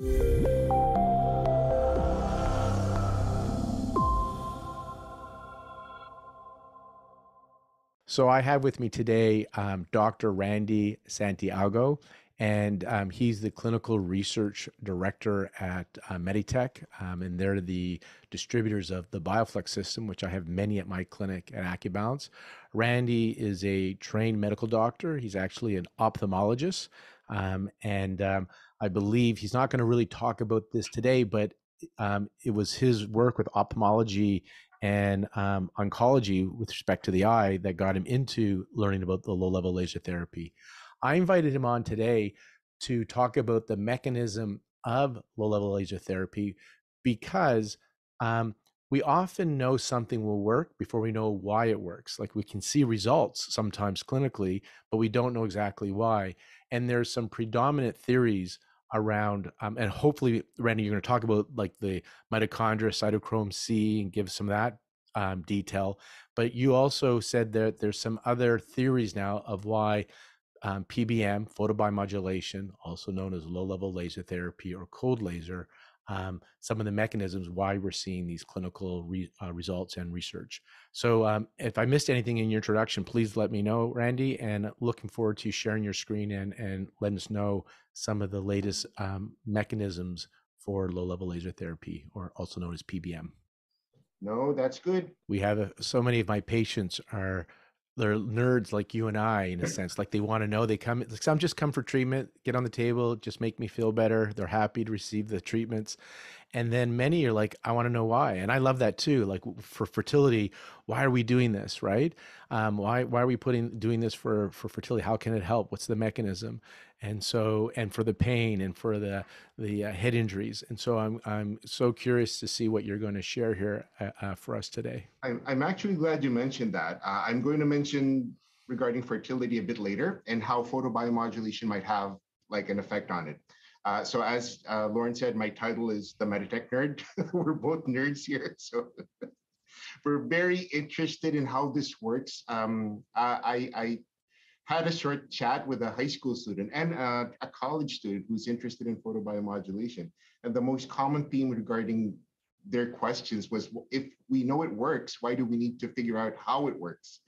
So I have with me today Dr. Randy Santiago, and he's the clinical research director at Meditech, and they're the distributors of the Bioflex system, which I have many at my clinic at AccuBalance. Randy is a trained medical doctor. He's actually an ophthalmologist, and I believe he's not going to really talk about this today, but it was his work with ophthalmology and oncology with respect to the eye that got him into learning about the low-level laser therapy. I invited him on today to talk about the mechanism of low-level laser therapy because we often know something will work before we know why it works. Like we can see results sometimes clinically, but we don't know exactly why. And there's some predominant theories around, and hopefully, Randy, you're going to talk about like the mitochondria, cytochrome C, and give some of that detail. But you also said that there's some other theories now of why PBM, photobiomodulation, also known as low-level laser therapy or cold laser, some of the mechanisms why we're seeing these clinical results and research. So if I missed anything in your introduction, please let me know, Randy, and looking forward to sharing your screen and letting us know some of the latest mechanisms for low-level laser therapy, or also known as PBM. No, that's good. We have so many of my patients they're nerds like you and I, in a sense. Like they want to know. They come, like some just come for treatment, get on the table, just make me feel better. They're happy to receive the treatments. And then many are like, I want to know why. And I love that too. Like for fertility, why are we doing this, right? Why are we doing this for fertility? How can it help? What's the mechanism? And so, and for the pain and for the head injuries. And so I'm so curious to see what you're going to share here for us today. I'm actually glad you mentioned that. I'm going to mention regarding fertility a bit later and how photobiomodulation might have like an effect on it. So as Lauren said, my title is the Meditech Nerd. We're both nerds here. So we're very interested in how this works. I had a short chat with a high school student and a college student who's interested in photobiomodulation. And the most common theme regarding their questions was, if we know it works, why do we need to figure out how it works?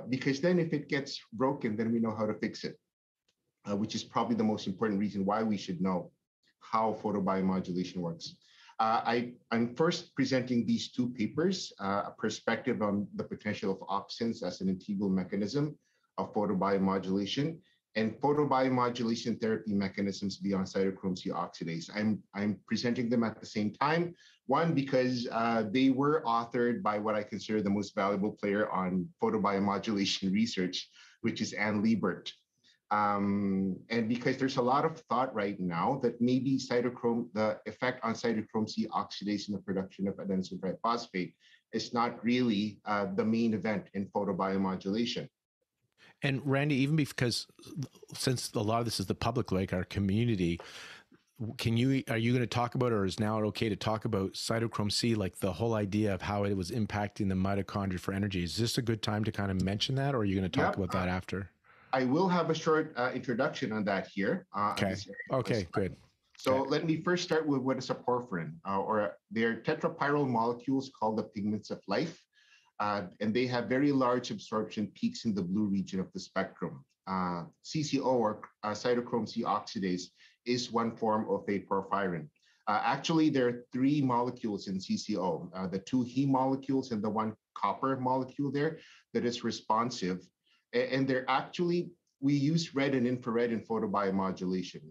Because then if it gets broken, then we know how to fix it, which is probably the most important reason why we should know how photobiomodulation works. I'm first presenting these two papers, a perspective on the potential of opsins as an integral mechanism of photobiomodulation, and photobiomodulation therapy mechanisms beyond cytochrome C oxidase. I'm presenting them at the same time. One, because they were authored by what I consider the most valuable player on photobiomodulation research, which is Ann Liebert. And because there's a lot of thought right now that maybe the effect on cytochrome C oxidase in the production of adenosine triphosphate is not really the main event in photobiomodulation. And Randy, even because since a lot of this is the public, like our community, are you going to talk about, or is now okay to talk about cytochrome C, like the whole idea of how it was impacting the mitochondria for energy? Is this a good time to kind of mention that, or are you going to talk about that after? I will have a short introduction on that here. Okay. Okay, good. So let me first start with what is a porphyrin, or they're tetrapyrrole molecules called the pigments of life. And they have very large absorption peaks in the blue region of the spectrum. CCO, or cytochrome C oxidase, is one form of a porphyrin. Actually, there are three molecules in CCO, the two heme molecules and the one copper molecule there that is responsive. And they're actually, we use red and infrared in photobiomodulation.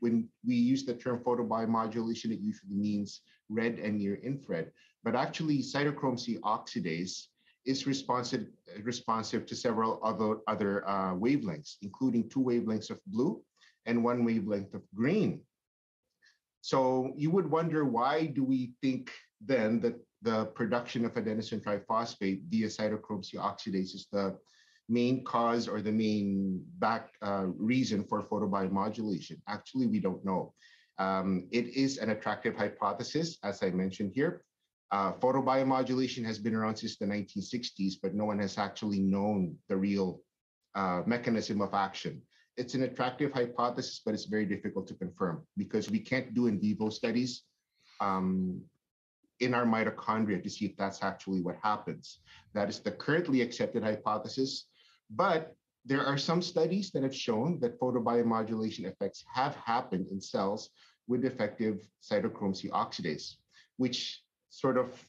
When we use the term photobiomodulation, it usually means red and near infrared. But actually, cytochrome C oxidase is responsive to several other wavelengths, including 2 wavelengths of blue and 1 wavelength of green. So you would wonder, why do we think then that the production of adenosine triphosphate via cytochrome C oxidase is the main cause or the main reason for photobiomodulation? Actually, we don't know. It is an attractive hypothesis, as I mentioned here. Photobiomodulation has been around since the 1960s, but no one has actually known the real mechanism of action. it's an attractive hypothesis, but it's very difficult to confirm because we can't do in vivo studies um, in our mitochondria to see if that's actually what happens. That is the currently accepted hypothesis. But there are some studies that have shown that photobiomodulation effects have happened in cells with effective cytochrome C oxidase, which sort of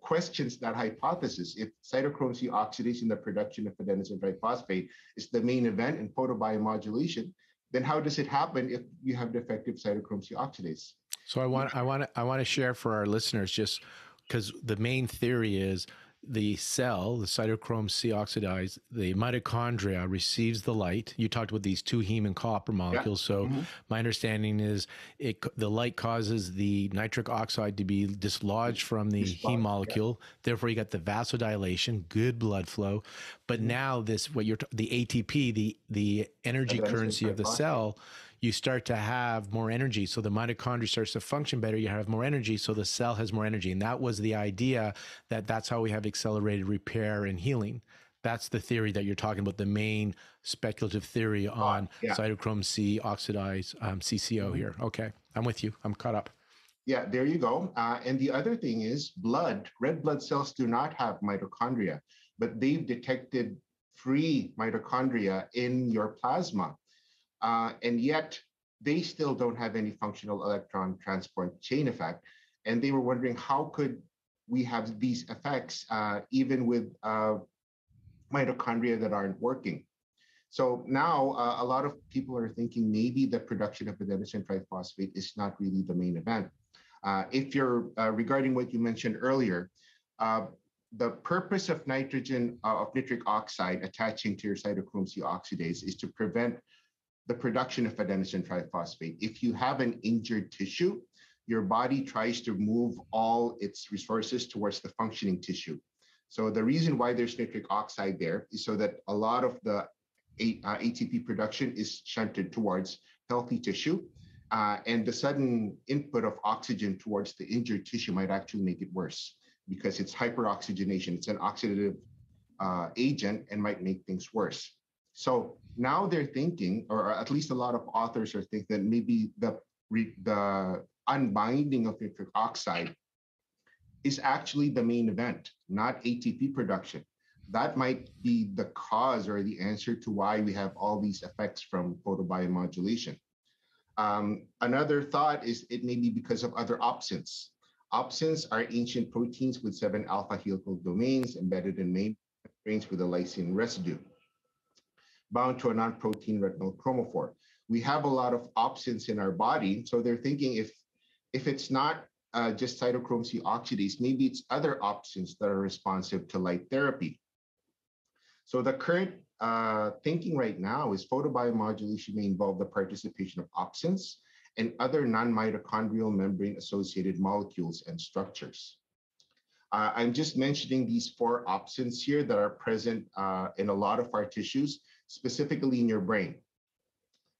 questions that hypothesis. If cytochrome C oxidase in the production of adenosine triphosphate is the main event in photobiomodulation, then how does it happen if you have defective cytochrome C oxidase? So I want to share for our listeners, just because the main theory is the cell, the cytochrome C oxidase, the mitochondria receives the light. You talked about these two heme and copper molecules. Yeah. So my understanding is the light causes the nitric oxide to be dislodged from the heme molecule. Yeah. Therefore, you got the vasodilation, good blood flow. But now the ATP, the energy currency of the cell, you start to have more energy. So the mitochondria starts to function better. You have more energy. So the cell has more energy. And that was the idea that's how we have accelerated repair and healing. That's the theory that you're talking about, the main speculative theory on cytochrome C oxidase, CCO here. Okay, I'm with you. I'm caught up. Yeah, there you go. And the other thing is red blood cells do not have mitochondria, but they've detected free mitochondria in your plasma. And yet they still don't have any functional electron transport chain effect. And they were wondering, how could we have these effects even with mitochondria that aren't working? So now a lot of people are thinking maybe the production of adenosine triphosphate is not really the main event. If you're regarding what you mentioned earlier, the purpose of nitric oxide attaching to your cytochrome C oxidase is to prevent the production of adenosine triphosphate. If you have an injured tissue, your body tries to move all its resources towards the functioning tissue. So the reason why there's nitric oxide there is so that a lot of the ATP production is shunted towards healthy tissue, and the sudden input of oxygen towards the injured tissue might actually make it worse because it's hyperoxygenation. It's an oxidative agent and might make things worse. So now they're thinking, or at least a lot of authors are thinking, that maybe the unbinding of nitric oxide is actually the main event, not ATP production. That might be the cause or the answer to why we have all these effects from photobiomodulation. Another thought is it may be because of other opsins. Opsins are ancient proteins with 7 alpha helical domains embedded in membranes with a lysine residue, bound to a non-protein retinal chromophore. We have a lot of opsins in our body, so they're thinking if it's not just cytochrome C oxidase, maybe it's other opsins that are responsive to light therapy. So the current thinking right now is photobiomodulation may involve the participation of opsins and other non-mitochondrial membrane-associated molecules and structures. I'm just mentioning these 4 opsins here that are present in a lot of our tissues, specifically in your brain.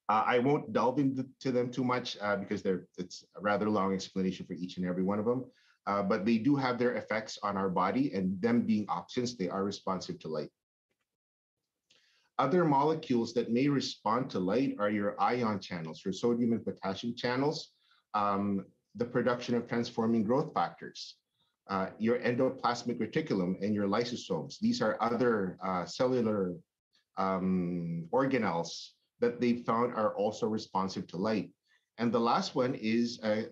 I won't delve into them too much because it's a rather long explanation for each and every one of them, but they do have their effects on our body, and them being opsins, they are responsive to light. Other molecules that may respond to light are your ion channels, your sodium and potassium channels, the production of transforming growth factors, your endoplasmic reticulum and your lysosomes. These are other cellular organelles that they found are also responsive to light. And the last one is a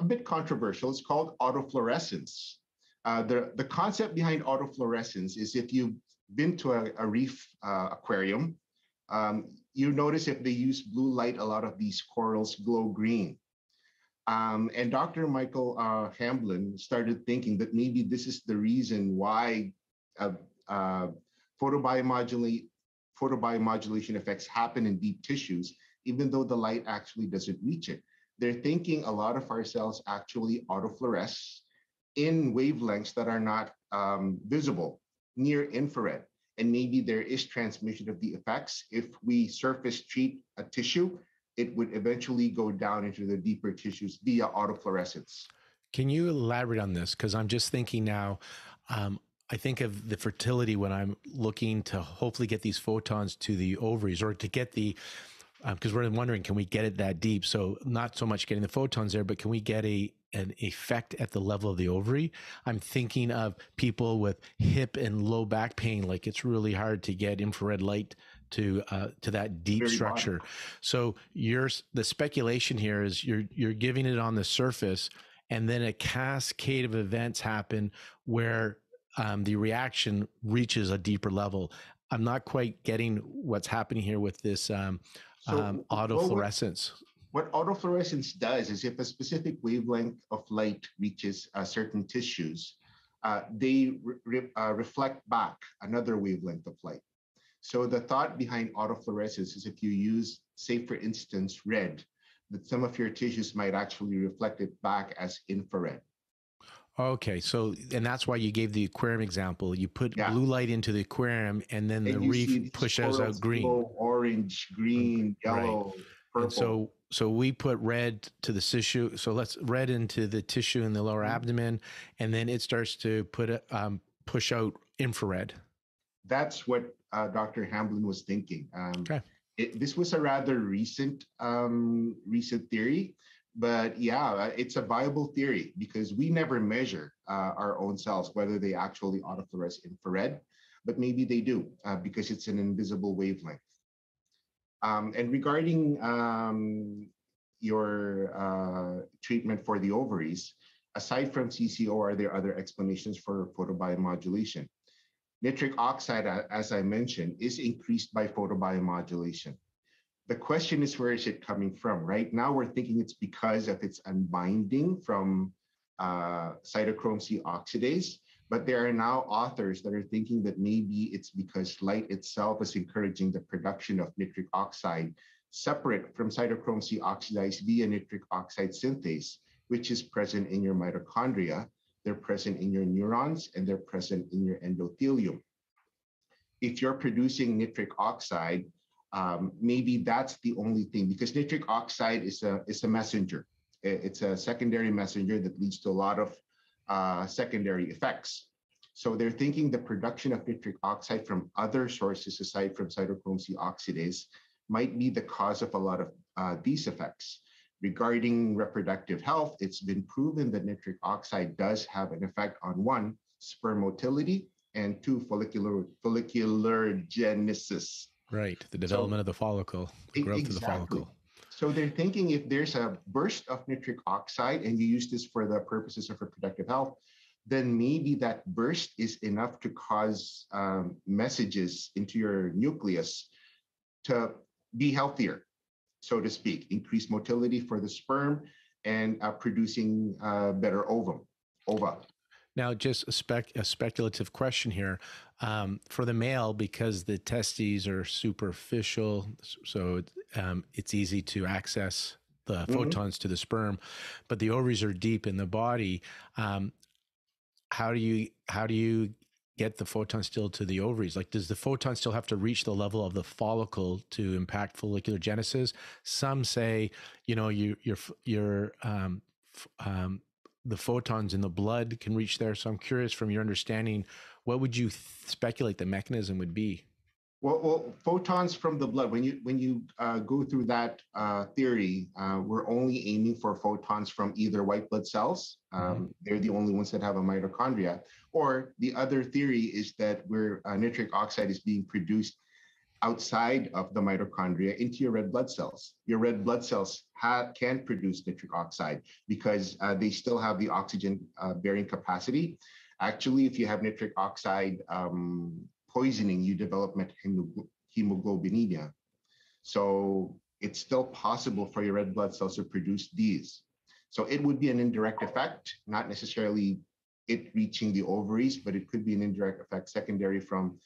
bit controversial. It's called autofluorescence. The concept behind autofluorescence is if you've been to a reef aquarium, you notice if they use blue light, a lot of these corals glow green. And Dr. Michael Hamblin started thinking that maybe this is the reason why photobiomodulation effects happen in deep tissues, even though the light actually doesn't reach it. They're thinking a lot of our cells actually autofluoresce in wavelengths that are not visible, near infrared. And maybe there is transmission of the effects. If we surface treat a tissue, it would eventually go down into the deeper tissues via autofluorescence. Can you elaborate on this? Because I'm just thinking now, I think of the fertility when I'm looking to hopefully get these photons to the ovaries, or to get the because we're wondering, can we get it that deep? So not so much getting the photons there, but can we get an effect at the level of the ovary? I'm thinking of people with hip and low back pain. Like it's really hard to get infrared light to that deep Very structure. bottom. So the speculation here is you're giving it on the surface, and then a cascade of events happen where the reaction reaches a deeper level. I'm not quite getting what's happening here with this Well, autofluorescence. what autofluorescence does is if a specific wavelength of light reaches certain tissues, they reflect back another wavelength of light. So the thought behind autofluorescence is if you use, say, for instance, red, that some of your tissues might actually reflect it back as infrared. Okay, so and that's why you gave the aquarium example. You put Yeah. blue light into the aquarium, and then the And you reef see these pushes corals out green. glow orange, green, Right. yellow, And purple. so we put red to the tissue. So let's red into the tissue in the lower abdomen, and then it starts to push out infrared. That's what Dr. Hamblin was thinking. Okay. This was a rather recent theory, but yeah, it's a viable theory because we never measure our own cells, whether they actually autofluoresce infrared, but maybe they do because it's an invisible wavelength. And regarding your treatment for the ovaries, aside from CCO, are there other explanations for photobiomodulation? Nitric oxide, as I mentioned, is increased by photobiomodulation. The question is, where is it coming from? Right now, we're thinking it's because of its unbinding from cytochrome C oxidase, but there are now authors that are thinking that maybe it's because light itself is encouraging the production of nitric oxide separate from cytochrome C oxidase via nitric oxide synthase, which is present in your mitochondria. They're present in your neurons, and they're present in your endothelium. If you're producing nitric oxide, maybe that's the only thing, because nitric oxide is a messenger. It's a secondary messenger that leads to a lot of secondary effects. So they're thinking the production of nitric oxide from other sources aside from cytochrome C oxidase might be the cause of a lot of these effects. Regarding reproductive health, it's been proven that nitric oxide does have an effect on, one, sperm motility, and two, follicular genesis. Right, the development of the follicle, the growth of the follicle. So they're thinking if there's a burst of nitric oxide and you use this for the purposes of reproductive health, then maybe that burst is enough to cause messages into your nucleus to be healthier, so to speak, increase motility for the sperm and producing better ova. Now, just a speculative question here. For the male, because the testes are superficial, so it's easy to access the photons to the sperm, but the ovaries are deep in the body. How do you get the photon still to the ovaries? Like, does the photon still have to reach the level of the follicle to impact follicular genesis? Some say, the photons in the blood can reach there. So I'm curious, from your understanding, what would you speculate the mechanism would be? Well, photons from the blood. When you go through that theory, we're only aiming for photons from either white blood cells. They're the only ones that have a mitochondria. Or the other theory is that where nitric oxide is being produced outside of the mitochondria into your red blood cells. Your red blood cells can produce nitric oxide because they still have the oxygen bearing capacity. Actually, if you have nitric oxide poisoning, you develop hemoglobinemia. So it's still possible for your red blood cells to produce these. So it would be an indirect effect, not necessarily it reaching the ovaries, but it could be an indirect effect secondary from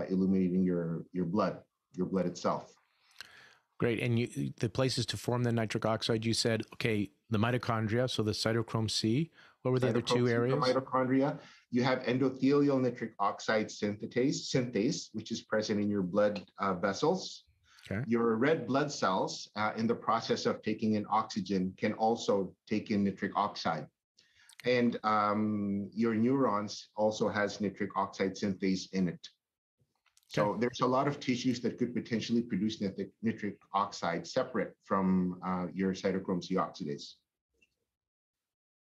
illuminating your blood itself. Great. And the places to form the nitric oxide, you said, okay, the mitochondria, so the cytochrome C. What were the other two areas? Mitochondria. You have endothelial nitric oxide synthase, which is present in your blood vessels. Okay. Your red blood cells, in the process of taking in oxygen, can also take in nitric oxide. And your neurons also has nitric oxide synthase in it. Okay. So there's a lot of tissues that could potentially produce nitric oxide separate from your cytochrome C oxidase.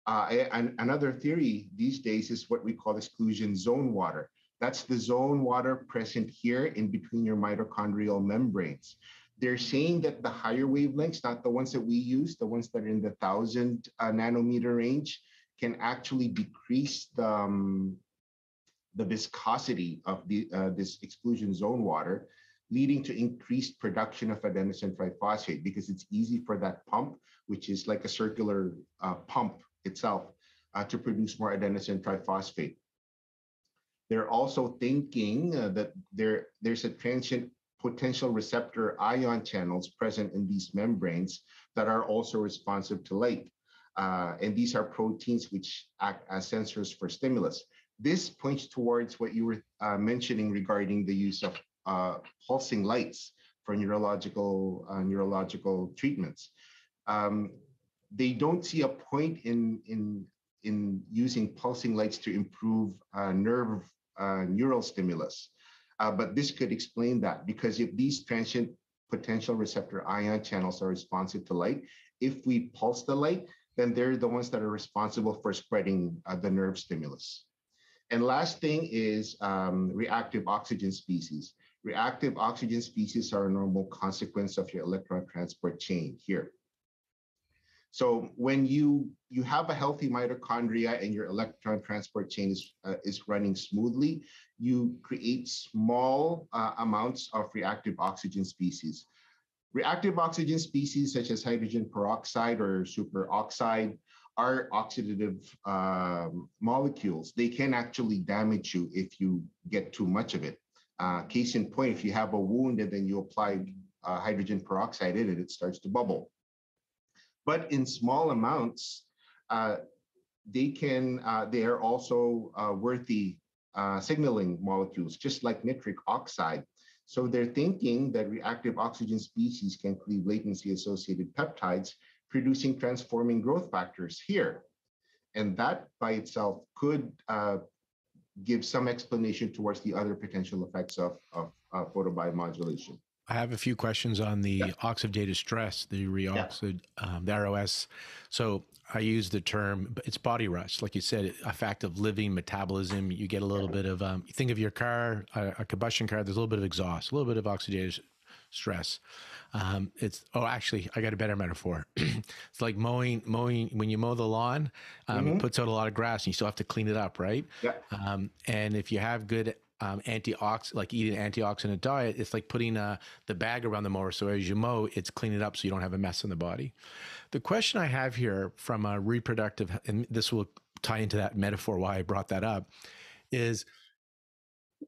And another theory these days is what we call exclusion zone water. That's the zone water present here in between your mitochondrial membranes. They're saying that the higher wavelengths, not the ones that we use, the ones that are in the 1,000 nanometer range, can actually decrease the viscosity of this exclusion zone water, leading to increased production of adenosine triphosphate because it's easy for that pump, which is like a circular pump itself, to produce more adenosine triphosphate. They're also thinking that there's a transient potential receptor ion channels present in these membranes that are also responsive to light. And these are proteins which act as sensors for stimulus. This points towards what you were mentioning regarding the use of pulsing lights for neurological treatments. They don't see a point in using pulsing lights to improve neural stimulus. But this could explain that, because if these transient potential receptor ion channels are responsive to light, if we pulse the light, then they're the ones that are responsible for spreading the nerve stimulus. And last thing is reactive oxygen species. Reactive oxygen species are a normal consequence of your electron transport chain here. So when you have a healthy mitochondria and your electron transport chain is running smoothly, you create small amounts of reactive oxygen species. Reactive oxygen species such as hydrogen peroxide or superoxide are oxidative molecules. They can actually damage you if you get too much of it. Case in point, if you have a wound and then you apply hydrogen peroxide in it, it starts to bubble. But in small amounts, they are also worthy signaling molecules, just like nitric oxide. So they're thinking that reactive oxygen species can cleave latency-associated peptides, producing transforming growth factors here. And that by itself could give some explanation towards the other potential effects of photobiomodulation. I have a few questions on the oxidative stress, the the ROS. So I use the term, it's body rust. Like you said, a fact of living metabolism. You get a little bit of, you think of your car, a combustion car, there's a little bit of exhaust, a little bit of oxidative stress. Actually, I got a better metaphor. It's like mowing, when you mow the lawn, it puts out a lot of grass and you still have to clean it up, right? Yeah. And if you have good like eating an antioxidant diet, it's like putting the bag around the mower. So as you mow, it's clean it up so you don't have a mess in the body. The question I have here from a reproductive, and this will tie into that metaphor why I brought that up, is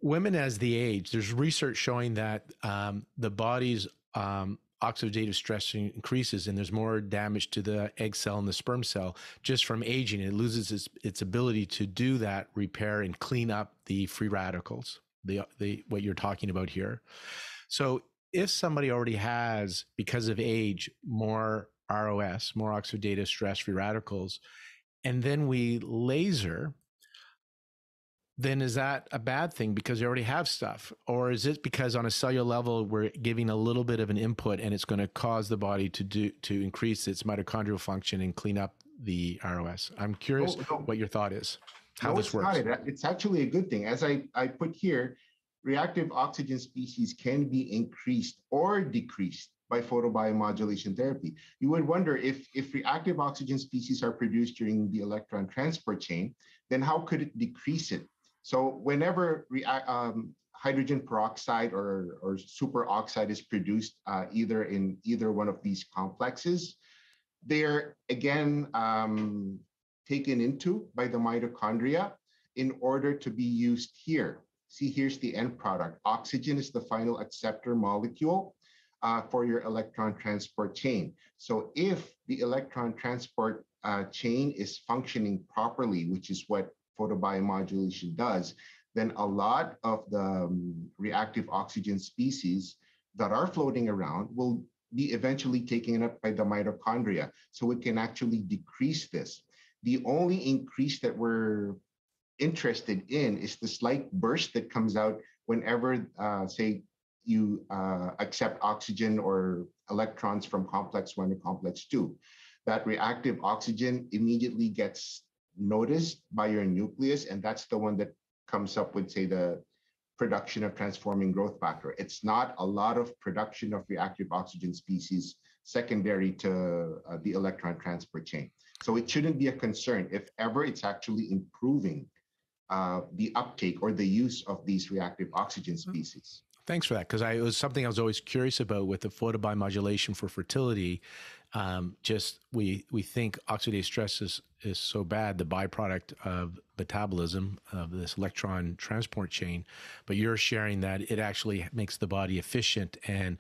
women as they age, there's research showing that the body's oxidative stress increases and there's more damage to the egg cell and the sperm cell just from aging. It loses its ability to do that repair and clean up the free radicals, what you're talking about here. So if somebody already has, because of age, more ROS, more oxidative stress free radicals, and then we laser, then is that a bad thing because they already have stuff? Or is it because on a cellular level, we're giving a little bit of an input and it's going to cause the body to increase its mitochondrial function and clean up the ROS? I'm curious what your thought is, how this works. It's actually a good thing. As I put here, reactive oxygen species can be increased or decreased by photobiomodulation therapy. You would wonder if reactive oxygen species are produced during the electron transport chain, then how could it decrease it? So whenever hydrogen peroxide or superoxide is produced either in either one of these complexes, they're again taken into by the mitochondria in order to be used here. See, here's the end product. Oxygen is the final acceptor molecule for your electron transport chain. So if the electron transport chain is functioning properly, which is what photobiomodulation does, then a lot of the reactive oxygen species that are floating around will be eventually taken up by the mitochondria. So we can actually decrease this. The only increase that we're interested in is the slight burst that comes out whenever, say, you accept oxygen or electrons from complex 1 to complex 2. That reactive oxygen immediately gets noticed by your nucleus, and that's the one that comes up with, say, the production of transforming growth factor. It's not a lot of production of reactive oxygen species secondary to the electron transport chain. So it shouldn't be a concern. If ever, it's actually improving the uptake or the use of these reactive oxygen species. Thanks for that, because it was something I was always curious about with the photobiomodulation for fertility. Just we think oxidative stress is so bad, the byproduct of metabolism of this electron transport chain, but you're sharing that it actually makes the body efficient and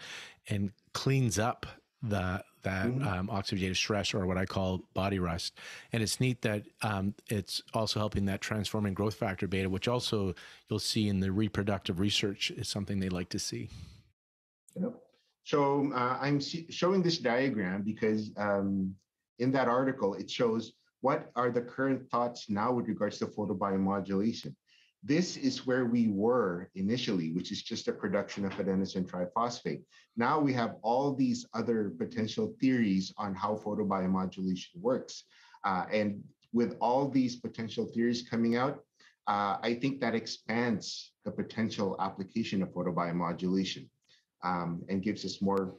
cleans up that oxidative stress, or what I call body rust. And it's neat that it's also helping that transforming growth factor beta, which also you'll see in the reproductive research is something they like to see. Yep. So I'm showing this diagram because in that article, it shows what are the current thoughts now with regards to photobiomodulation. This is where we were initially, which is just a production of adenosine triphosphate. Now we have all these other potential theories on how photobiomodulation works. And with all these potential theories coming out, I think that expands the potential application of photobiomodulation and gives us more,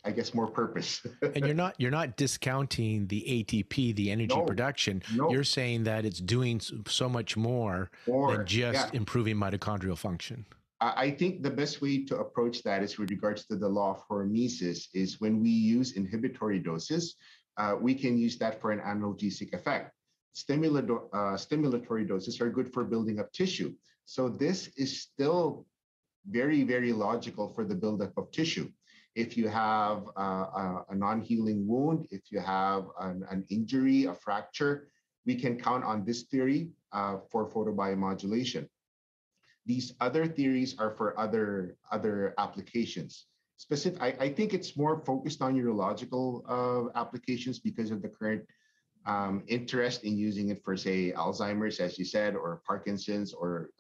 I guess, more purpose. And you're not discounting the ATP, the energy production. No. You're saying that it's doing so much more than just improving mitochondrial function. I think the best way to approach that is with regards to the law of hormesis is when we use inhibitory doses, we can use that for an analgesic effect. Stimulatory doses are good for building up tissue. So this is still very, very logical for the buildup of tissue. If you have a non-healing wound, if you have an injury, a fracture, we can count on this theory for photobiomodulation. These other theories are for other applications. I think it's more focused on urological applications because of the current interest in using it for, say, Alzheimer's, as you said, or Parkinson's, or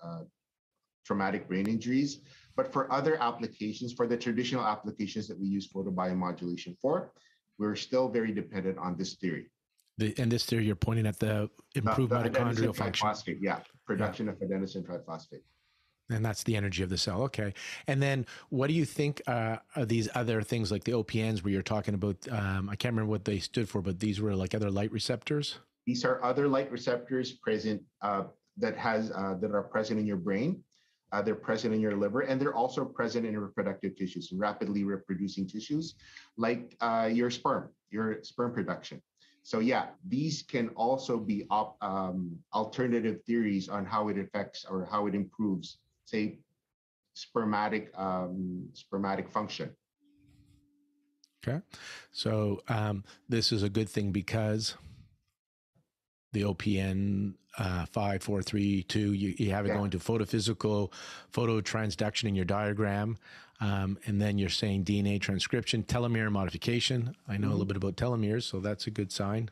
traumatic brain injuries. But for other applications, for the traditional applications that we use photobiomodulation for, we're still very dependent on this theory. And this theory, you're pointing at the improved mitochondrial function. Production of adenosine triphosphate. And that's the energy of the cell. Okay. And then what do you think are these other things like the OPNs where you're talking about, I can't remember what they stood for, but these were like other light receptors? These are other light receptors present that are present in your brain. They're present in your liver, and they're also present in reproductive tissues, rapidly reproducing tissues, like your sperm production. So yeah, these can also be alternative theories on how it affects or how it improves, say, spermatic function. Okay, so this is a good thing because the OPN 5, 4, 3, 2, you have it going to photophysical, phototransduction in your diagram. And then you're saying DNA transcription, telomere modification. I know a little bit about telomeres, so that's a good sign.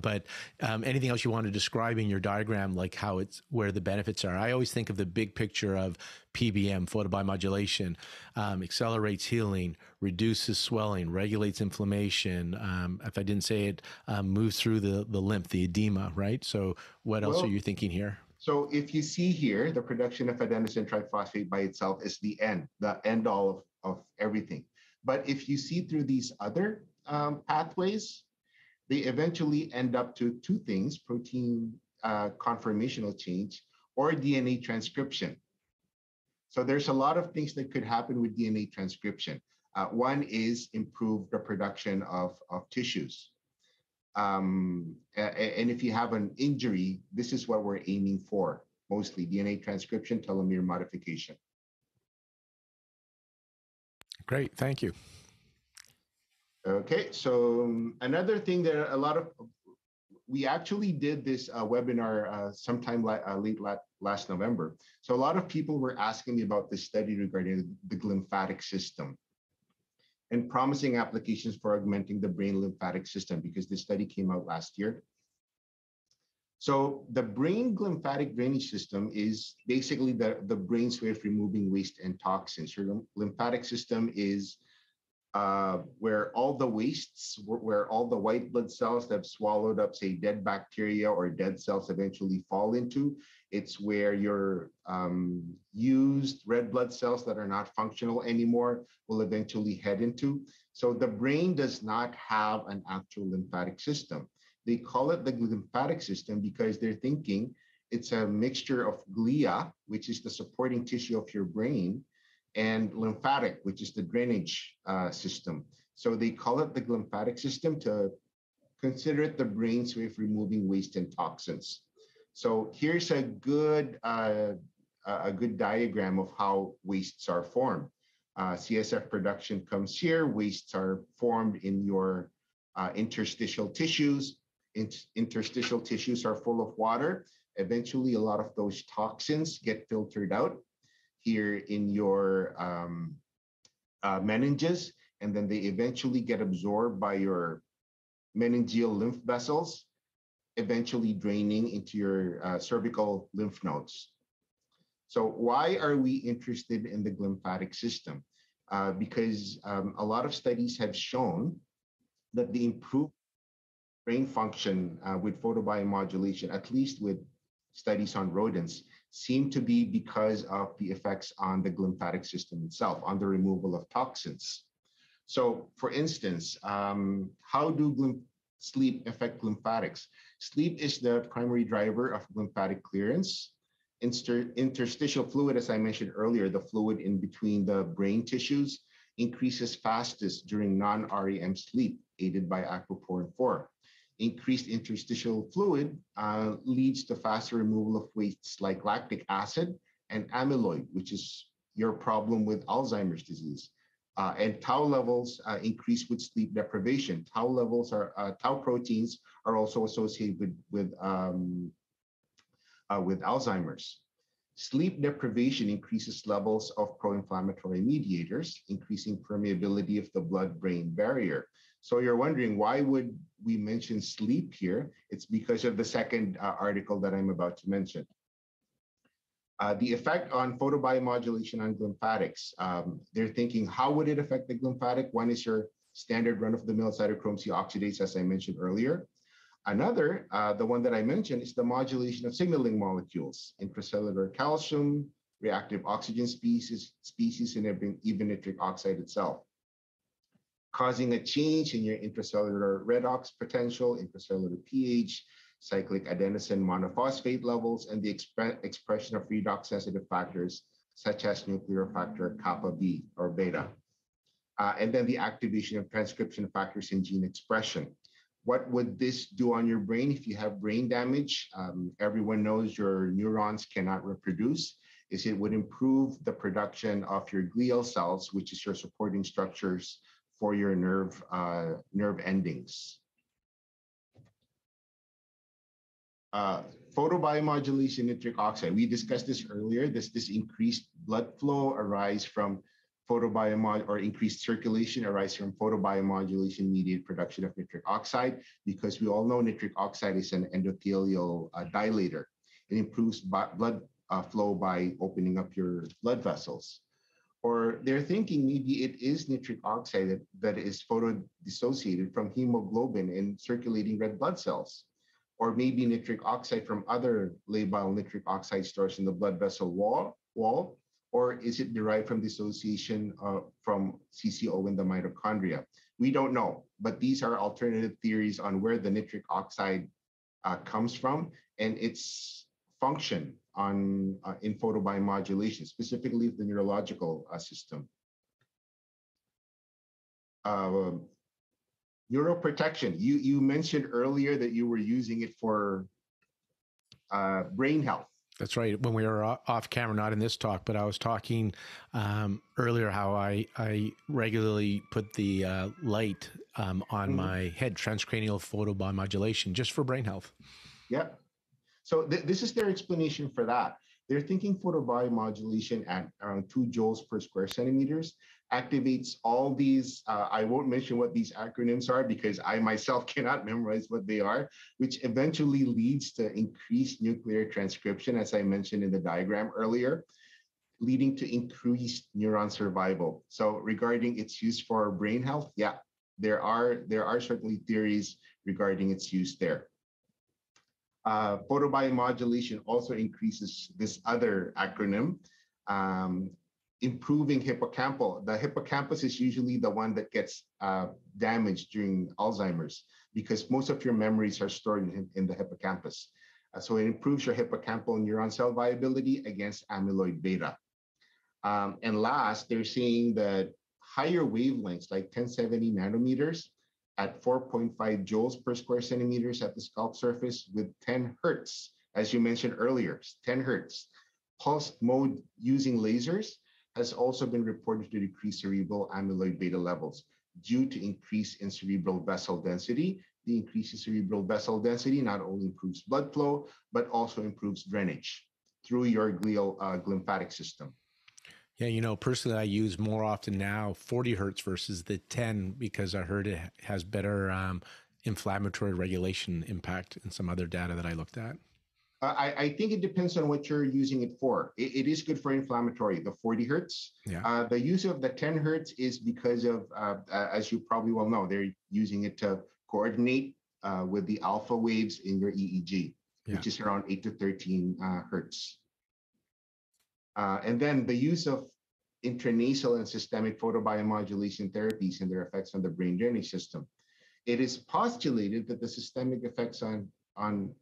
But anything else you want to describe in your diagram, like how where the benefits are? I always think of the big picture of PBM, photobiomodulation, accelerates healing, reduces swelling, regulates inflammation. If I didn't say it, moves through the lymph, the edema, right? So what else are you thinking here? So if you see here, the production of adenosine triphosphate by itself is the end all of everything. But if you see through these other pathways, they eventually end up to two things: protein conformational change or DNA transcription. So there's a lot of things that could happen with DNA transcription. One is improve the production of tissues. And if you have an injury, this is what we're aiming for, mostly DNA transcription, telomere modification. Great, thank you. Okay, so another thing that we actually did this webinar sometime late last November. So a lot of people were asking me about this study regarding the lymphatic system and promising applications for augmenting the brain lymphatic system, because this study came out last year. So the brain lymphatic drainage system is basically the brain's way of removing waste and toxins. Your lymphatic system is where all the wastes, where all the white blood cells that have swallowed up, say, dead bacteria or dead cells eventually fall into. It's where your used red blood cells that are not functional anymore will eventually head into. So the brain does not have an actual lymphatic system. They call it the lymphatic system because they're thinking it's a mixture of glia, which is the supporting tissue of your brain, and lymphatic, which is the drainage system. So they call it the lymphatic system to consider it the brain's way of removing waste and toxins. So here's a good diagram of how wastes are formed. CSF production comes here. Wastes are formed in your interstitial tissues. Interstitial tissues are full of water. Eventually, a lot of those toxins get filtered out here in your meninges, and then they eventually get absorbed by your meningeal lymph vessels, eventually draining into your cervical lymph nodes. So why are we interested in the lymphatic system? Because a lot of studies have shown that the improved brain function with photobiomodulation, at least with studies on rodents, seem to be because of the effects on the lymphatic system itself, on the removal of toxins. So for instance, how do sleep affect lymphatics? Sleep is the primary driver of lymphatic clearance. Interstitial fluid, as I mentioned earlier, the fluid in between the brain tissues, increases fastest during non-REM sleep, aided by aquaporin 4. Increased interstitial fluid leads to faster removal of wastes like lactic acid and amyloid, which is your problem with Alzheimer's disease. And tau levels increase with sleep deprivation. Tau proteins are also associated with Alzheimer's. Sleep deprivation increases levels of pro-inflammatory mediators, increasing permeability of the blood-brain barrier. So you're wondering, why would we mention sleep here? It's because of the second article that I'm about to mention. The effect on photobiomodulation on lymphatics. They're thinking, how would it affect the lymphatic? One is your standard run-of-the-mill cytochrome C oxidase, as I mentioned earlier. Another, the one that I mentioned, is the modulation of signaling molecules, intracellular calcium, reactive oxygen species, and even nitric oxide itself, causing a change in your intracellular redox potential, intracellular pH, cyclic adenosine monophosphate levels, and the expression of redox-sensitive factors such as nuclear factor kappa B or beta. And then the activation of transcription factors in gene expression. What would this do on your brain if you have brain damage? Everyone knows your neurons cannot reproduce. It would improve the production of your glial cells, which is your supporting structures for your nerve endings. Photobiomodulation nitric oxide. We discussed this earlier. This increased blood flow arise from increased circulation arise from photobiomodulation mediated production of nitric oxide, because we all know nitric oxide is an endothelial dilator. It improves blood flow by opening up your blood vessels. Or they're thinking maybe it is nitric oxide that is photodissociated from hemoglobin in circulating red blood cells. Or maybe nitric oxide from other labile nitric oxide stores in the blood vessel wall, or is it derived from dissociation from CCO in the mitochondria? We don't know, but these are alternative theories on where the nitric oxide comes from and its function in photobiomodulation, specifically the neurological system. Neuroprotection. You mentioned earlier that you were using it for brain health. That's right. When we were off camera, not in this talk, but I was talking earlier how I regularly put the light on my head, transcranial photobiomodulation, just for brain health. Yeah. So this is their explanation for that. they're thinking photobiomodulation at around 2 joules per square centimeters activates all these. I won't mention what these acronyms are because I myself cannot memorize what they are, which eventually leads to increased nuclear transcription, as I mentioned in the diagram earlier, leading to increased neuron survival. So regarding its use for brain health, yeah, there are certainly theories regarding its use there. Photobiomodulation also increases this other acronym, um, improving hippocampal. The hippocampus is usually the one that gets damaged during Alzheimer's because most of your memories are stored in the hippocampus. So it improves your hippocampal neuron cell viability against amyloid beta. And last, they're saying that higher wavelengths, like 1070 nanometers at 4.5 joules per square centimeters at the scalp surface with 10 hertz, as you mentioned earlier, 10 hertz. Pulsed mode using lasers has also been reported to decrease cerebral amyloid beta levels due to increase in cerebral vessel density. The increase in cerebral vessel density not only improves blood flow, but also improves drainage through your glial lymphatic system. Yeah, you know, personally, I use more often now 40 hertz versus the 10 because I heard it has better inflammatory regulation impact in some other data that I looked at. I think it depends on what you're using it for. It is good for inflammatory, the 40 hertz. Yeah. The use of the 10 hertz is because of, as you probably well know, they're using it to coordinate with the alpha waves in your EEG, which is around 8 to 13 hertz. And then the use of intranasal and systemic photobiomodulation therapies and their effects on the brain drainage system. It is postulated that the systemic effects on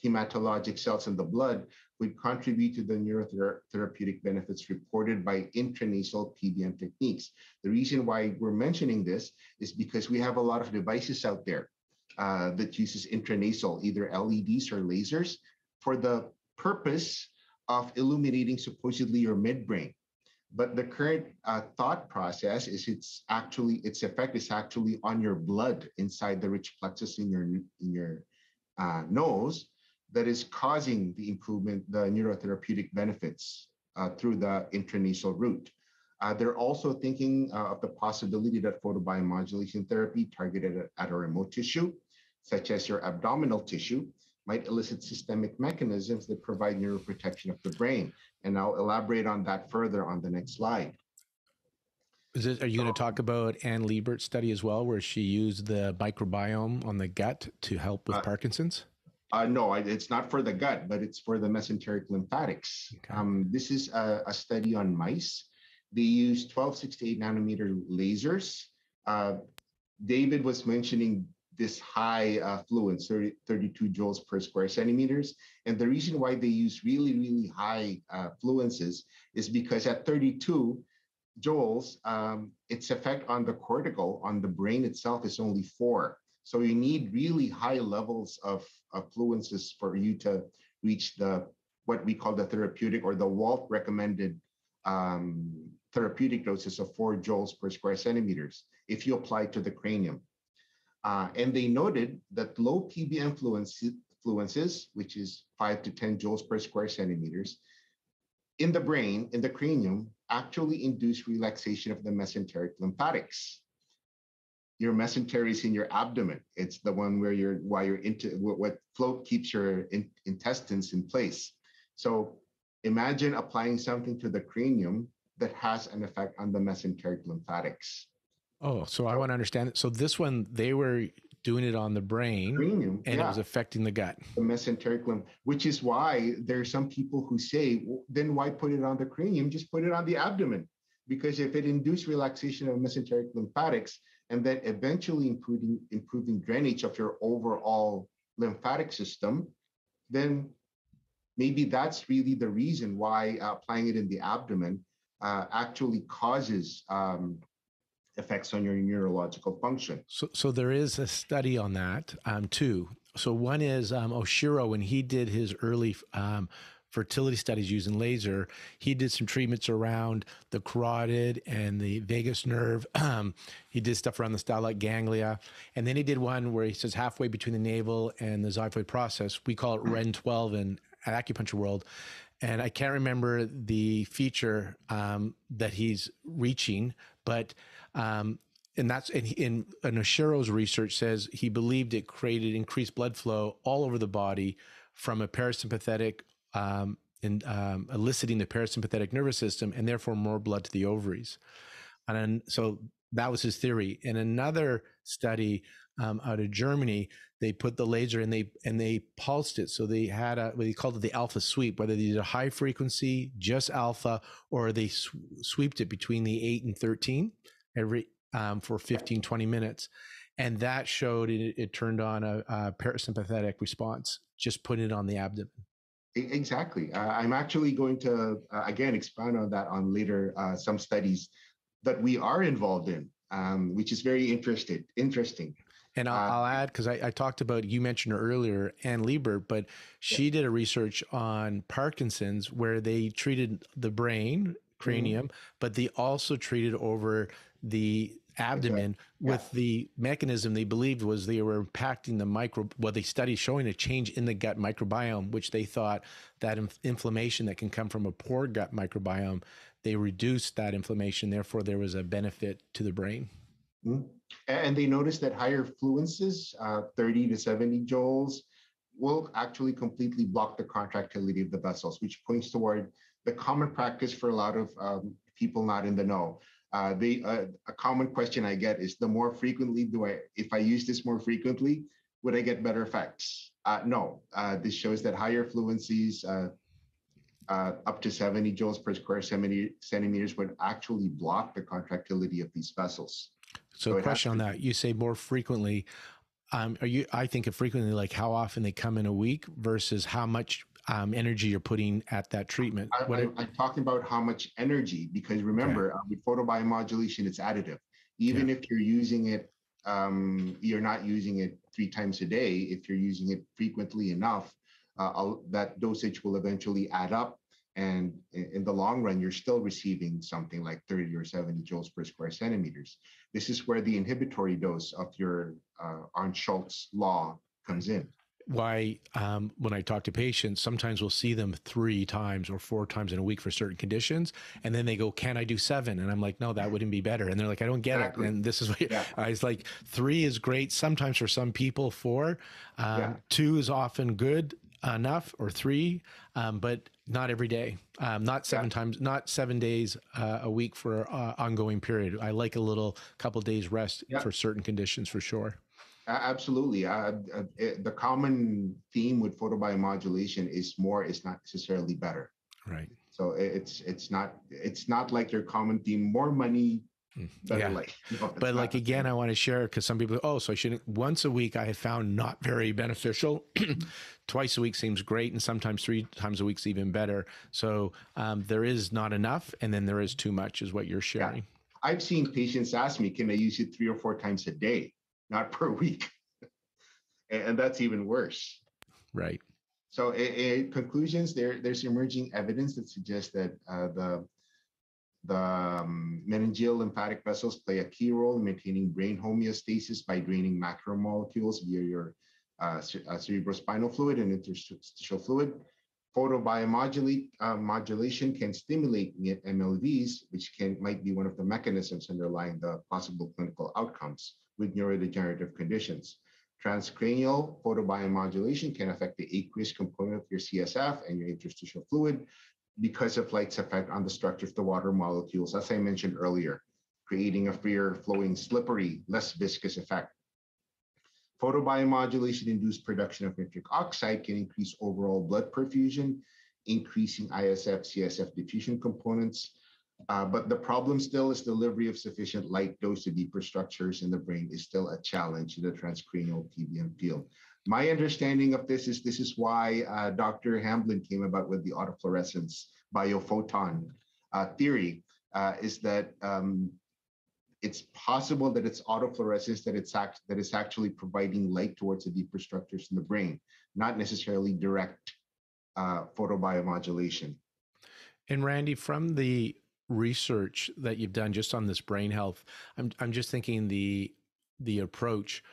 hematologic cells in the blood would contribute to the neurotherapeutic benefits reported by intranasal PBM techniques. The reason why we're mentioning this is because we have a lot of devices out there that uses intranasal, either LEDs or lasers, for the purpose of illuminating supposedly your midbrain. But the current thought process is its effect is actually on your blood inside the rich plexus in your nose that is causing the improvement, the neurotherapeutic benefits through the intranasal route. They're also thinking of the possibility that photobiomodulation therapy targeted at a remote tissue, such as your abdominal tissue, might elicit systemic mechanisms that provide neuroprotection of the brain. And I'll elaborate on that further on the next slide. Are you going to talk about Ann Liebert's study as well, where she used the microbiome on the gut to help with Parkinson's? No, it's not for the gut, but it's for the mesenteric lymphatics. Okay. This is a study on mice. They used 1268 nanometer lasers. David was mentioning this high fluence, 32 joules per square centimeters. And the reason why they use really, really high fluences is because at 32 joules, its effect on the cortical, on the brain itself, is only 4. So you need really high levels of fluences for you to reach what we call the therapeutic or the Walt recommended therapeutic doses of 4 joules per square centimeters if you apply to the cranium. And they noted that low PBM fluences, which is 5 to 10 joules per square centimeters, in the brain, in the cranium, actually induce relaxation of the mesenteric lymphatics. Your mesentery is in your abdomen. It's the one where what float keeps your intestines in place. So imagine applying something to the cranium that has an effect on the mesenteric lymphatics. Oh, so I want to understand it. So this one, they were doing it on the brain, cranium, and it was affecting the gut. The mesenteric lymph, which is why there are some people who say, well, then why put it on the cranium? Just put it on the abdomen. Because if it induced relaxation of mesenteric lymphatics and then eventually improving drainage of your overall lymphatic system, then maybe that's really the reason why applying it in the abdomen actually causes effects on your neurological function. So there is a study on that too. So one is Oshiro, when he did his early fertility studies using laser, he did some treatments around the carotid and the vagus nerve. He did stuff around the styloid ganglia. And then he did one where he says halfway between the navel and the xiphoid process. We call it REN12 in acupuncture world. and I can't remember the feature that he's reaching, but and that's in Oshiro's research says he believed it created increased blood flow all over the body from a parasympathetic eliciting the parasympathetic nervous system, and therefore more blood to the ovaries. And then, so that was his theory. In another study out of Germany, they put the laser and they pulsed it. So they had what they called it the alpha sweep, whether they did a high frequency, just alpha, or they sweeped it between the 8 and 13 every for 15, 20 minutes. And that showed it turned on a parasympathetic response, just putting it on the abdomen. Exactly. I'm actually going to, again, expand on that on later, some studies that we are involved in, which is very interesting. And I'll add, because I talked about, you mentioned her earlier, Ann Liebert, but she did a research on Parkinson's where they treated the brain, cranium, but they also treated over the abdomen with the mechanism they believed was they were impacting the they studied showing a change in the gut microbiome, which they thought that inflammation that can come from a poor gut microbiome, they reduced that inflammation. Therefore, there was a benefit to the brain. Mm-hmm. And they noticed that higher fluences, 30 to 70 joules, will actually completely block the contractility of the vessels, which points toward the common practice for a lot of people not in the know. A common question I get is, the more frequently if I use this more frequently, would I get better effects? No, this shows that higher fluencies, up to 70 joules per square centimeters would actually block the contractility of these vessels. So question on that, you say more frequently, I think of frequently like how often they come in a week versus how much energy you're putting at that treatment. I'm talking about how much energy, because remember, with photobiomodulation, it's additive. Even if you're using it, you're not using it 3 times a day. If you're using it frequently enough, that dosage will eventually add up. And in the long run, you're still receiving something like 30 or 70 joules per square centimeters. This is where the inhibitory dose of your Arndt-Schultz law comes in. Why, when I talk to patients, sometimes we'll see them 3 times or 4 times in a week for certain conditions. And then they go, can I do 7? And I'm like, no, that wouldn't be better. And they're like, I don't get it. And this is what I was like, 3 is great. Sometimes for some people, 4, 2 is often good enough, or 3, but not every day, not 7 times, not 7 days a week for an ongoing period. I like a little couple days rest for certain conditions for sure. Absolutely. The common theme with photobiomodulation is more is not necessarily better. Right. So it's not like your common theme, more money, better life. No, but like, again, I want to share, because some people, so I shouldn't. Once a week I have found not very beneficial. Twice a week seems great, and sometimes 3 times a week is even better. So there is not enough, and then there is too much, is what you're sharing. I've seen patients ask me, can I use it 3 or 4 times a day, not per week? And that's even worse. Right. So in conclusions, there's emerging evidence that suggests that the meningeal lymphatic vessels play a key role in maintaining brain homeostasis by draining macromolecules via your cerebrospinal fluid and interstitial fluid. Photobiomodulation can stimulate MLVs, which might be one of the mechanisms underlying the possible clinical outcomes with neurodegenerative conditions. Transcranial photobiomodulation can affect the aqueous component of your CSF and your interstitial fluid because of light's effect on the structure of the water molecules, as I mentioned earlier, creating a freer flowing, slippery, less viscous effect. Photobiomodulation-induced production of nitric oxide can increase overall blood perfusion, increasing ISF-CSF diffusion components. But the problem still is delivery of sufficient light dose to deeper structures in the brain is still a challenge in the transcranial TBM field. My understanding of this is why Dr. Hamblin came about with the autofluorescence biophoton theory, is that it's possible that it's autofluorescence that is actually providing light towards the deeper structures in the brain, not necessarily direct photobiomodulation. And Randy, from the research that you've done just on this brain health, I'm just thinking the approach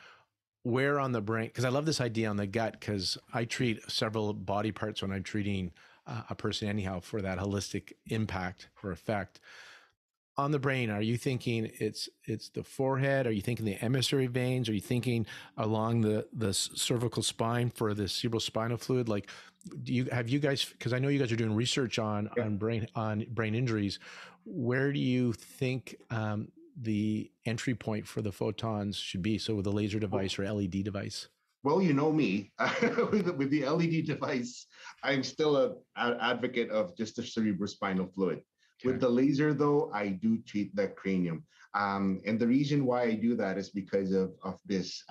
where on the brain, because I love this idea on the gut, because I treat several body parts when I'm treating a person anyhow for that holistic impact or effect. On the brain, are you thinking it's the forehead? Are you thinking the emissary veins? Are you thinking along the cervical spine for the cerebrospinal fluid? Like, have you guys? Because I know you guys are doing research on Yeah. brain injuries. Where do you think the entry point for the photons should be? So with a laser device or LED device? Well, you know me, with the LED device, I'm still an advocate of just the cerebrospinal fluid. With Okay. the laser, though, I do treat the cranium. And the reason why I do that is because of this.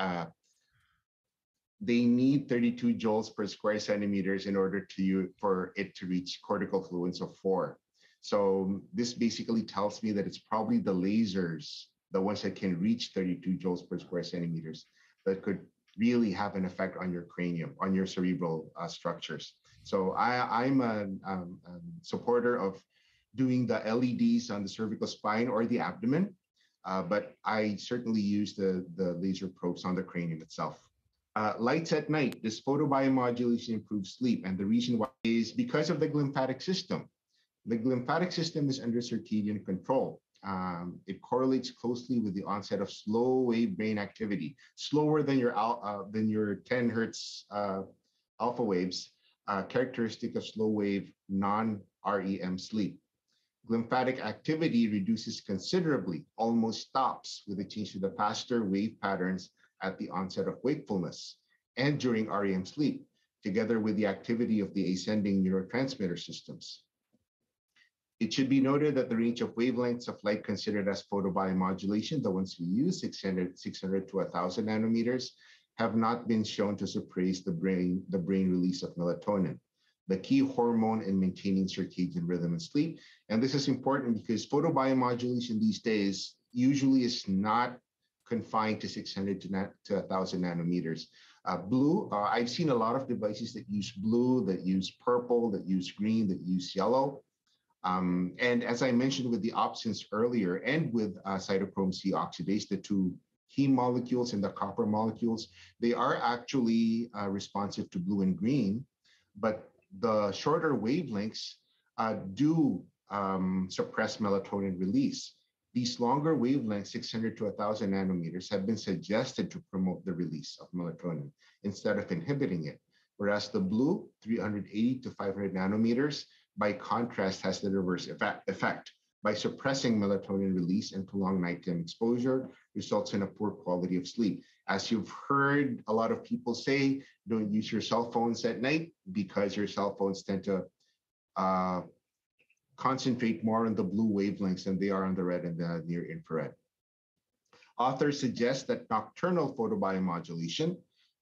They need 32 joules per square centimeters in order for it to reach cortical fluence of 4. So this basically tells me that it's probably the lasers, the ones that can reach 32 joules per square centimeters, that could really have an effect on your cranium, on your cerebral structures. So I'm a supporter of doing the LEDs on the cervical spine or the abdomen, but I certainly use the laser probes on the cranium itself. Lights at night, this photobiomodulation improves sleep. And the reason why is because of the glymphatic system. The glymphatic system is under circadian control. It correlates closely with the onset of slow wave brain activity, slower than your 10 hertz alpha waves, characteristic of slow wave non-REM sleep. Glymphatic activity reduces considerably, almost stops with a change to the faster wave patterns at the onset of wakefulness and during REM sleep, together with the activity of the ascending neurotransmitter systems. It should be noted that the range of wavelengths of light considered as photobiomodulation, the ones we use, 600 to 1,000 nanometers, have not been shown to suppress the brain release of melatonin, the key hormone in maintaining circadian rhythm and sleep. And this is important because photobiomodulation these days usually is not confined to 600 to 1,000 nanometers. Blue, I've seen a lot of devices that use blue, that use purple, that use green, that use yellow. And as I mentioned with the opsins earlier, and with cytochrome C oxidase, the two heme molecules and the copper molecules, they are actually responsive to blue and green, but the shorter wavelengths do suppress melatonin release. These longer wavelengths, 600 to 1,000 nanometers, have been suggested to promote the release of melatonin instead of inhibiting it. Whereas the blue, 380 to 500 nanometers, by contrast, has the reverse effect. By suppressing melatonin release and prolonged nighttime exposure, results in a poor quality of sleep. As you've heard a lot of people say, don't use your cell phones at night because your cell phones tend to concentrate more on the blue wavelengths than they are on the red and the near infrared. Authors suggest that nocturnal photobiomodulation,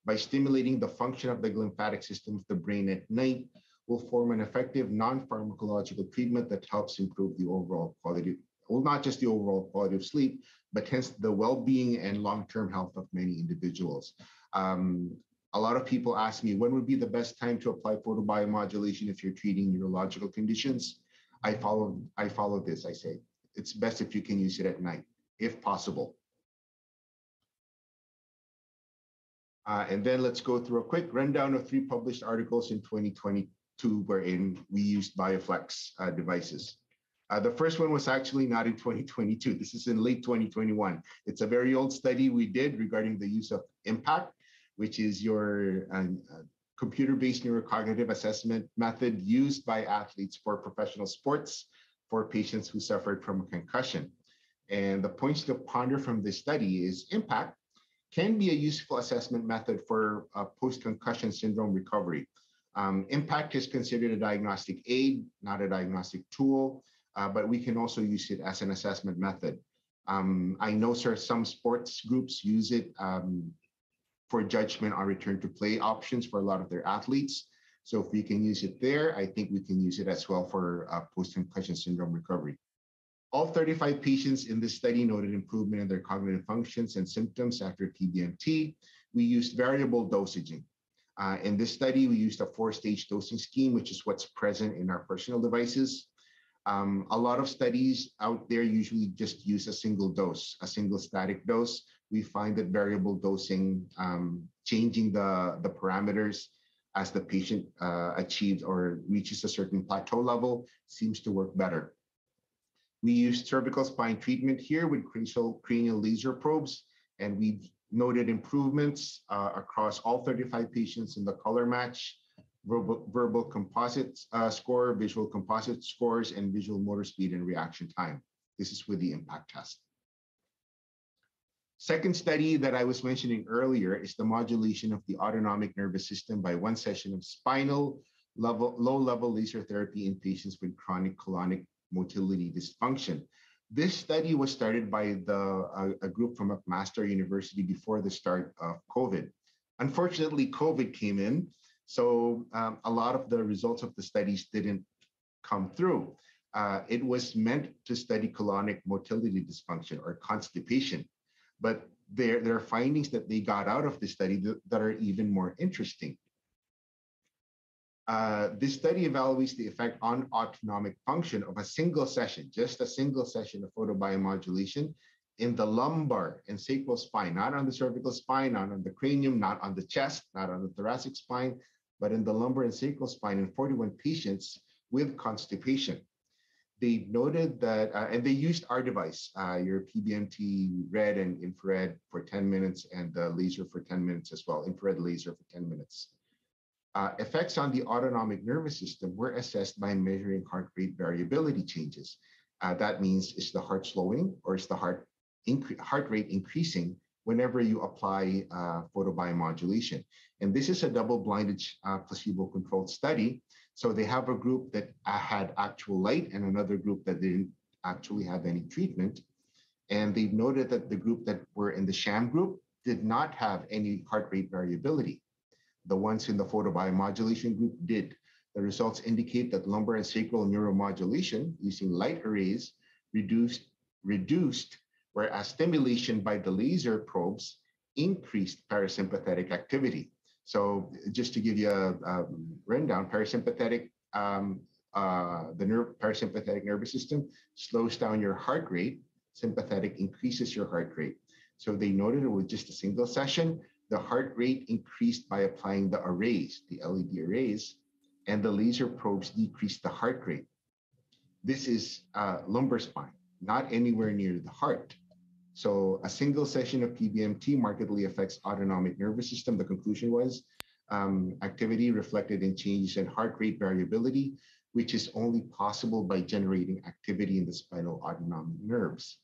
by stimulating the function of the glymphatic system of the brain at night, will form an effective non-pharmacological treatment that helps improve the overall quality, well, not just the overall quality of sleep, but hence the well-being and long-term health of many individuals. A lot of people ask me, when would be the best time to apply photobiomodulation if you're treating neurological conditions? I follow this, I say, it's best if you can use it at night, if possible. And then let's go through a quick rundown of 3 published articles in 2022 wherein we used BioFlex devices. The first one was actually not in 2022. This is in late 2021. It's a very old study we did regarding the use of IMPACT, which is your computer-based neurocognitive assessment method used by athletes for professional sports for patients who suffered from a concussion. And the points to ponder from this study is IMPACT can be a useful assessment method for post-concussion syndrome recovery. IMPACT is considered a diagnostic aid, not a diagnostic tool, but we can also use it as an assessment method. I know, sir, some sports groups use it for judgment on return to play options for a lot of their athletes. So if we can use it there, I think we can use it as well for post-concussion syndrome recovery. All 35 patients in this study noted improvement in their cognitive functions and symptoms after TBMT. We used variable dosaging. In this study, we used a 4-stage dosing scheme, which is what's present in our personal devices. A lot of studies out there usually just use a single dose, a single static dose. We find that variable dosing, changing the parameters as the patient achieves or reaches a certain plateau level, seems to work better. We used cervical spine treatment here with cranial laser probes, and we noted improvements across all 35 patients in the color match, verbal composite score, visual composite scores, and visual motor speed and reaction time. This is with the impact test. Second study that I was mentioning earlier is the modulation of the autonomic nervous system by one session of spinal low-level laser therapy in patients with chronic colonic motility dysfunction. This study was started by a group from McMaster University before the start of COVID. Unfortunately, COVID came in, so a lot of the results of the studies didn't come through. It was meant to study colonic motility dysfunction or constipation, but there are findings that they got out of the study that are even more interesting. This study evaluates the effect on autonomic function of a single session, just a single session of photobiomodulation in the lumbar and sacral spine, not on the cervical spine, not on the cranium, not on the chest, not on the thoracic spine, but in the lumbar and sacral spine in 41 patients with constipation. They noted that, and they used our device, your PBMT red and infrared for 10 minutes and the laser for 10 minutes as well, infrared laser for 10 minutes. Effects on the autonomic nervous system were assessed by measuring heart rate variability changes. That means, is the heart slowing or is the heart rate increasing whenever you apply photobiomodulation? And this is a double-blinded placebo-controlled study. So they have a group that had actual light and another group that didn't actually have any treatment. And they've noted that the group that were in the sham group did not have any heart rate variability. The ones in the photobiomodulation group did. The results indicate that lumbar and sacral neuromodulation using light arrays reduced, whereas stimulation by the laser probes increased parasympathetic activity. So just to give you a rundown, parasympathetic, parasympathetic nervous system slows down your heart rate. Sympathetic increases your heart rate. So they noted it was just a single session. The heart rate increased by applying the arrays, the LED arrays, and the laser probes decreased the heart rate. This is lumbar spine, not anywhere near the heart. So a single session of PBMT markedly affects autonomic nervous system. The conclusion was activity reflected in changes in heart rate variability, which is only possible by generating activity in the spinal autonomic nerves.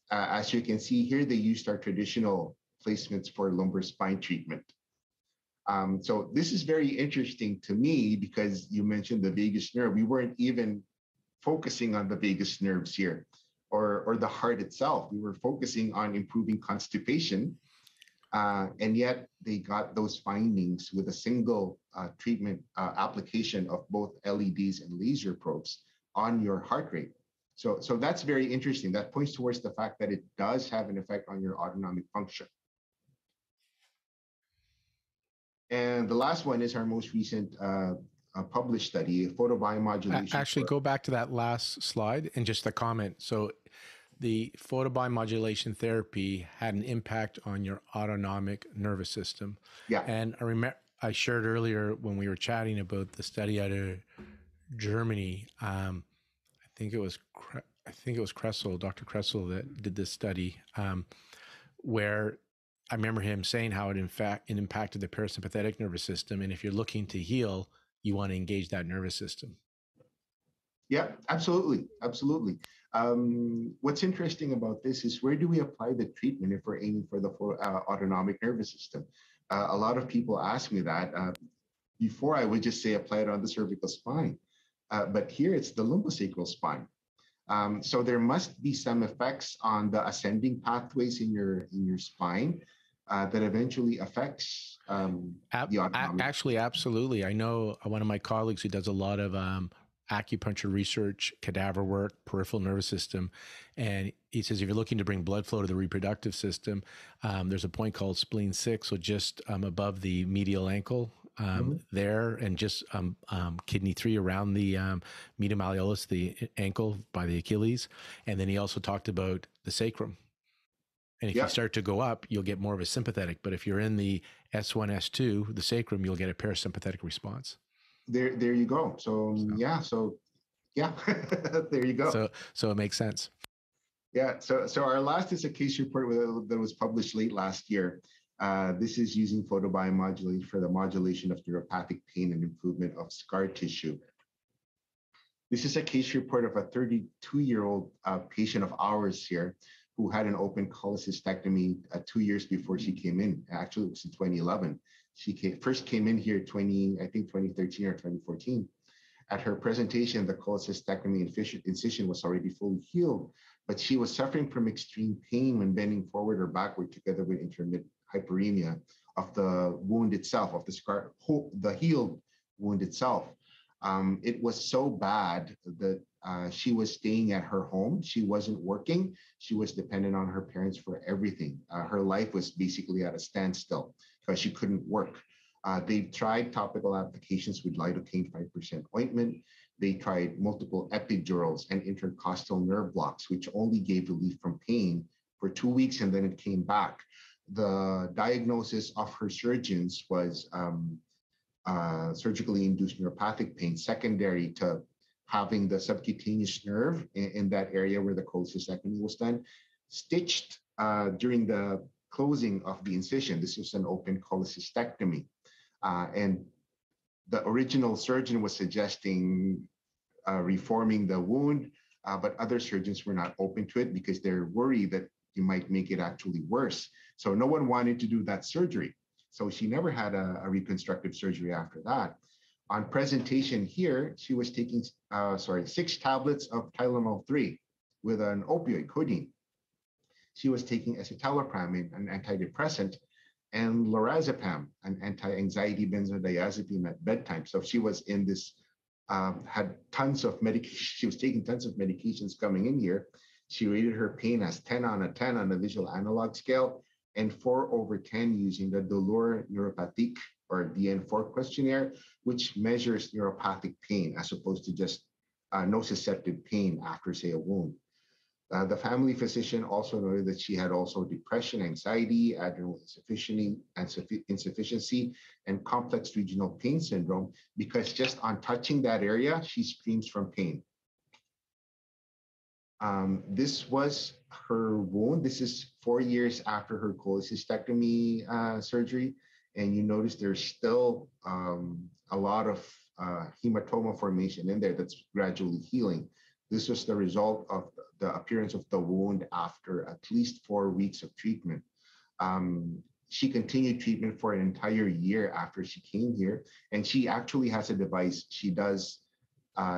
As you can see here, they used our traditional placements for lumbar spine treatment. So this is very interesting to me because you mentioned the vagus nerve. We weren't even focusing on the vagus nerves here or the heart itself. We were focusing on improving constipation, and yet they got those findings with a single treatment application of both LEDs and laser probes on your heart rate. So that's very interesting. That points towards the fact that it does have an effect on your autonomic function. And the last one is our most recent published study, photobiomodulation. Actually, go back to that last slide and just a comment. So the photobiomodulation therapy had an impact on your autonomic nervous system. Yeah. And I remember I shared earlier when we were chatting about the study out of Germany. I think it was Kressel, Dr. Kressel, that did this study, where I remember him saying how it impacted the parasympathetic nervous system. And if you're looking to heal, you want to engage that nervous system. Yeah, absolutely. Absolutely. What's interesting about this is where do we apply the treatment if we're aiming for the autonomic nervous system? A lot of people ask me that. Before I would just say apply it on the cervical spine. But here it's the lumbosacral spine. So there must be some effects on the ascending pathways in your spine that eventually affects the autonomic. Actually, absolutely. I know one of my colleagues who does a lot of acupuncture research, cadaver work, peripheral nervous system, and he says if you're looking to bring blood flow to the reproductive system, there's a point called spleen 6, so just above the medial ankle. There, and just kidney 3 around the medial malleolus, the ankle by the Achilles. And then he also talked about the sacrum. And if you start to go up, you'll get more of a sympathetic. But if you're in the S1, S2, the sacrum, you'll get a parasympathetic response. There you go. So yeah, there you go. So it makes sense. Yeah. So our last is a case report that was published late last year. This is using photobiomodulation for the modulation of neuropathic pain and improvement of scar tissue. This is a case report of a 32-year-old patient of ours here who had an open cholecystectomy 2 years before she came in. Actually, it was in 2011. She first came in here 2013 or 2014. At her presentation, the cholecystectomy incision was already fully healed, but she was suffering from extreme pain when bending forward or backward together with intermittent hyperemia of the wound itself, of the scar, the healed wound itself. It was so bad that she was staying at her home. She wasn't working. She was dependent on her parents for everything. Her life was basically at a standstill because she couldn't work. They tried topical applications with lidocaine 5% ointment. They tried multiple epidurals and intercostal nerve blocks, which only gave relief from pain for 2 weeks, and then it came back. The diagnosis of her surgeons was surgically induced neuropathic pain secondary to having the subcutaneous nerve in that area where the cholecystectomy was done stitched during the closing of the incision. This was an open cholecystectomy. And the original surgeon was suggesting reforming the wound, but other surgeons were not open to it because they're worried that you might make it actually worse. So no one wanted to do that surgery. So she never had a reconstructive surgery after that. On presentation here, she was taking 6 tablets of Tylenol 3 with an opioid, codeine. She was taking escitalopram, an antidepressant, and lorazepam, an anti-anxiety benzodiazepine at bedtime. So she was in this, had tons of medication. She was taking tons of medications coming in here. She rated her pain as 10 on a 10 on the visual analog scale and 4/10 using the Douleur Neuropathique or DN4 questionnaire, which measures neuropathic pain as opposed to just nociceptive pain after, say, a wound. The family physician also noted that she had also depression, anxiety, adrenal insufficiency, and complex regional pain syndrome because just on touching that area, she screams from pain. This was her wound. This is 4 years after her cholecystectomy surgery. And you notice there's still a lot of hematoma formation in there that's gradually healing. This was the result of the appearance of the wound after at least 4 weeks of treatment. She continued treatment for an entire year after she came here. And she actually has a device. She does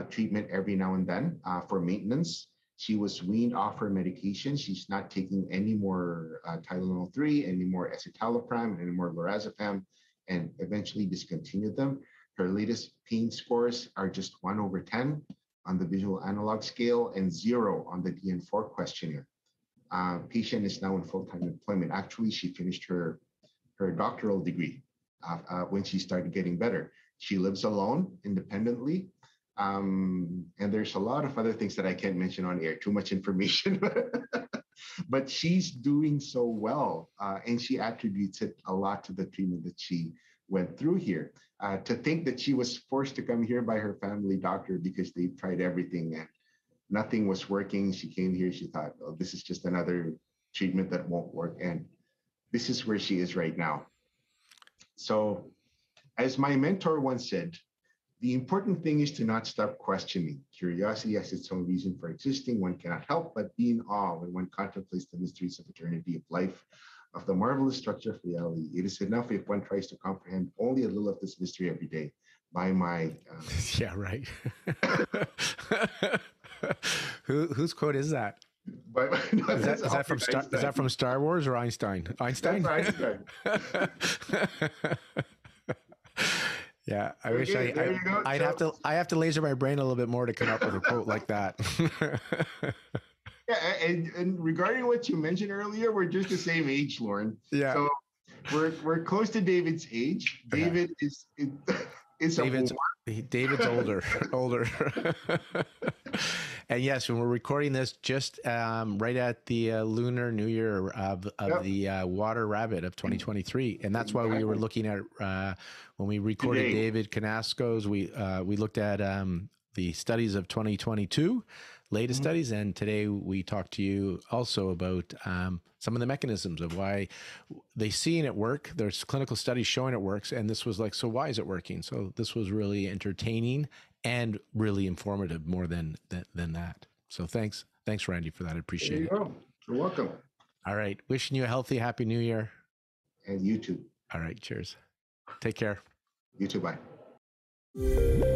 treatment every now and then for maintenance. She was weaned off her medication. She's not taking any more Tylenol 3, any more escitalopram, any more lorazepam, and eventually discontinued them. Her latest pain scores are just 1/10 on the visual analog scale and 0 on the DN4 questionnaire. Patient is now in full-time employment. Actually, she finished her doctoral degree when she started getting better. She lives alone, independently. And there's a lot of other things that I can't mention on air, too much information, but she's doing so well. And she attributes it a lot to the treatment that she went through here. To think that she was forced to come here by her family doctor because they tried everything and nothing was working. She came here, she thought, oh, this is just another treatment that won't work. And this is where she is right now. So as my mentor once said, the important thing is to not stop questioning. Curiosity has its own reason for existing. One cannot help but be in awe when one contemplates the mysteries of eternity, of life, of the marvelous structure of reality. It is enough if one tries to comprehend only a little of this mystery every day. By my... Yeah, right. Whose quote is that? Is that from Star Wars or Einstein? Einstein? That's Einstein. Yeah, I wish I'd have to laser my brain a little bit more to come up with a quote like that. Yeah, and regarding what you mentioned earlier, we're just the same age, Lauren. Yeah. So we're close to David's age. David is It's a David's David's older, older. And yes, when we're recording this, just right at the Lunar New Year of yep. the Water Rabbit of 2023, and that's why we were looking at when we recorded Today. David Canasco's. We looked at the studies of 2022, latest studies, and today we talked to you also about some of the mechanisms of why they seen it work. There's clinical studies showing it works, and this was like, so why is it working? So this was really entertaining and really informative more than that. So thanks, Randy, for that. I appreciate it. There you go. You're welcome. All right, wishing you a healthy, happy New Year. And you too. All right, cheers. Take care. You too. Bye.